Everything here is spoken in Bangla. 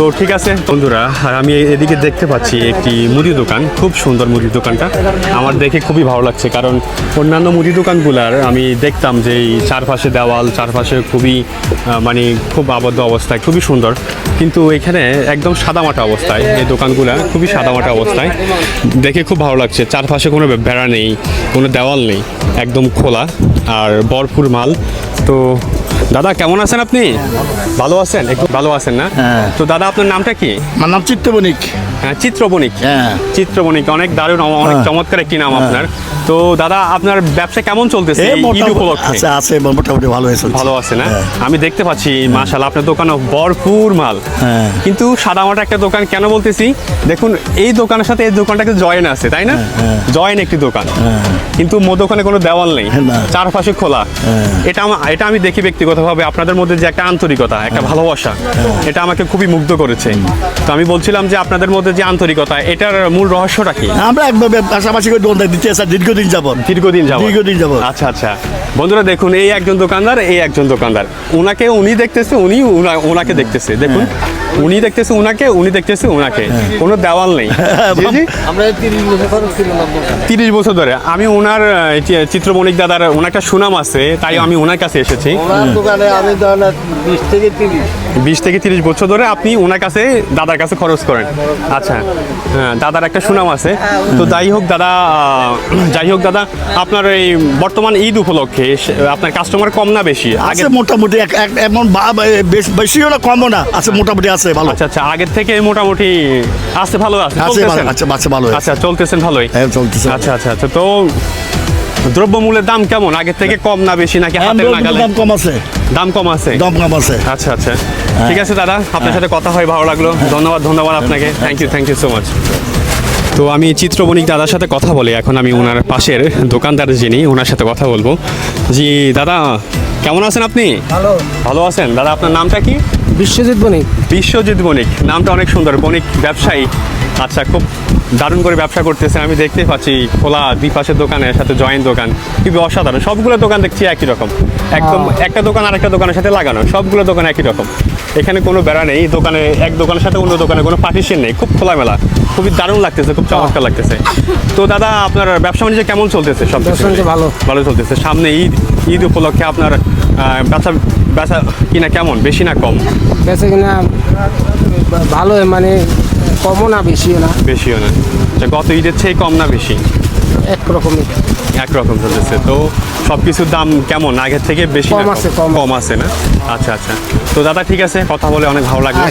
তো ঠিক আছে বন্ধুরা, আর আমি এদিকে দেখতে পাচ্ছি একটি মুদি দোকান, খুব সুন্দর মুদি দোকানটা আমার দেখে খুবই ভালো লাগছে। কারণ অন্যান্য মুদি দোকানগুলার আমি দেখতাম যে এই চারপাশে দেওয়াল, চারপাশে খুবই মানে খুব আবদ্ধ অবস্থায়, খুবই সুন্দর, কিন্তু এখানে একদম সাদামাটা অবস্থায় এই দোকানগুলা, খুবই সাদামাটা অবস্থায় দেখে খুব ভালো লাগছে। চারপাশে কোনো বেড়া নেই, কোনো দেওয়াল নেই, একদম খোলা আর ভরপুর মাল। তো দাদা কেমন আছেন আপনি? ভালো আছেন? একটু ভালো আছেন না? তো দাদা আপনার নামটা কি? আমার নাম চিত্তবণিক। হ্যাঁ, চিত্রবণিক। হ্যাঁ, চিত্রবণিক, অনেক দারুণ, অনেক চমৎকার একটি নাম আপনার। তো দাদা আপনার ব্যবসা কেমন চলতেছে এই ঈদ উপলক্ষে? আচ্ছা, আছে মোটামুটি ভালো হয়েছে। ভালো আছে না? আমি দেখতে পাচ্ছি মাশাআল্লাহ আপনার দোকানে ভরপুর মাল। হ্যাঁ। কিন্তু সাদামাটা একটা দোকান কেন বলতেছি, দেখুন এই দোকানের সাথে এই দোকানটাকে জয়েন আছে, তাই না? জয়েন একটি দোকান, কিন্তু দোকানে কোনো দেওয়াল নেই, না। চারপাশে খোলা। এটা আমি দেখি ব্যক্তিগতভাবে আপনাদের মধ্যে যে একটা আন্তরিকতা, একটা ভালোবাসা, এটা আমাকে খুবই মুগ্ধ করেছে। তো আমি বলছিলাম যে আপনাদের মধ্যে যে আন্তরিকতা, এটার মূল রহস্যটা কি? আমরা একভাবে পাশাপাশি করে দোকান দিতে আসা দীর্ঘদিন যাবত। দীর্ঘদিন যাবত। আচ্ছা। আচ্ছা বন্ধুরা দেখুন, এই একজন দোকানদার, এই একজন দোকানদার, উনি দেখতেছে, ওনাকে দেখতেছে। দেখুন, উনি দেখতেছে উনাকে, উনি দেখতেছে উনাকে, কোনো দেওয়াল নেই। জি জি, আমরা 30 বছর ছিলাম 30 বছর ধরে আমি ওনার চিত্রবণিক দাদার ওনার একটা সুনাম আছে, তাই আমি ওনার কাছে এসেছি। ওনার দোকানে আমি ধরেন 20 থেকে 30 20 থেকে 30 বছর ধরে আপনি ওনার কাছে, দাদার কাছে খরচ করেন। আচ্ছা, হ্যাঁ, দাদার একটা সুনাম আছে। তো যাই হোক দাদা, আপনার এই বর্তমান ঈদ উপলক্ষে আপনার কাস্টমার কম না বেশি? আছে মোটামুটি এমন বেশিও না কমও না, আছে মোটামুটি আছে ভালো। আচ্ছা, আগের থেকে মোটামুটি আছে, ভালো আছে, আছে চলতেছেন? আচ্ছা ভালো। আচ্ছা, চলতেছেন ভালোই? হ্যাঁ, চলতেছে। আচ্ছা। তো দ্রব্যমূল্যের দাম কেমন, আগের থেকে কম না বেশি, নাকি হাতের নাগালে? দাম কম আছে। দাম কম আছে। আচ্ছা, হ্যাঁ। ঠিক আছে দাদা, আপনার সাথে কথা হয় ভালো লাগলো। ধন্যবাদ আপনাকে। Thank you so much. তো আমি চিত্রবণিক দাদার সাথে কথা বলি, এখন আমি ওনার পাশের দোকানদার যিনি, ওনার সাথে কথা বলবো। জি দাদা, কেমন আছেন আপনি? ভালো আছেন দাদা, আপনার নামটা কি? বিশ্বজিৎ বণিক। বিশ্বজিৎ বণিক, নামটা অনেক সুন্দর। বণিক ব্যবসায়ী, আচ্ছা, খুব দারুণ করে ব্যবসা করতেছে। আমি দেখতে পাচ্ছি খোলা দুই পাশের দোকানের সাথে জয়েন্ট দোকান, খুবই অসাধারণ। সবগুলো দোকান দেখছি একই রকম, একদম একটা দোকান আর একটা দোকানের সাথে লাগানো, সবগুলো দোকান একই রকম। এখানে কোনো বেড়া নেই, দোকানে এক দোকানের সাথে অন্য দোকানে কোনো পার্টিশন নেই, খুব খোলামেলা, খুবই দারুণ লাগতেছে, খুব চমৎকার লাগতেছে। তো দাদা আপনার ব্যবসা বাণিজ্য কেমন চলতেছে? সব ভালো চলতেছে। সামনে ঈদ উপলক্ষে আপনার বেচা কিনা কেমন, বেশি না কম? বেচা কিনা ভালো, মানে কমও না বেশিও না। গত ঈদের চেয়ে কম না বেশি? একরকম চলতেছে। তো সব কিছুর দাম কেমন, আগের থেকে বেশি? কম আছে। কম আছে না? আচ্ছা। তো দাদা ঠিক আছে, কথা বলে অনেক ভালো লাগলো।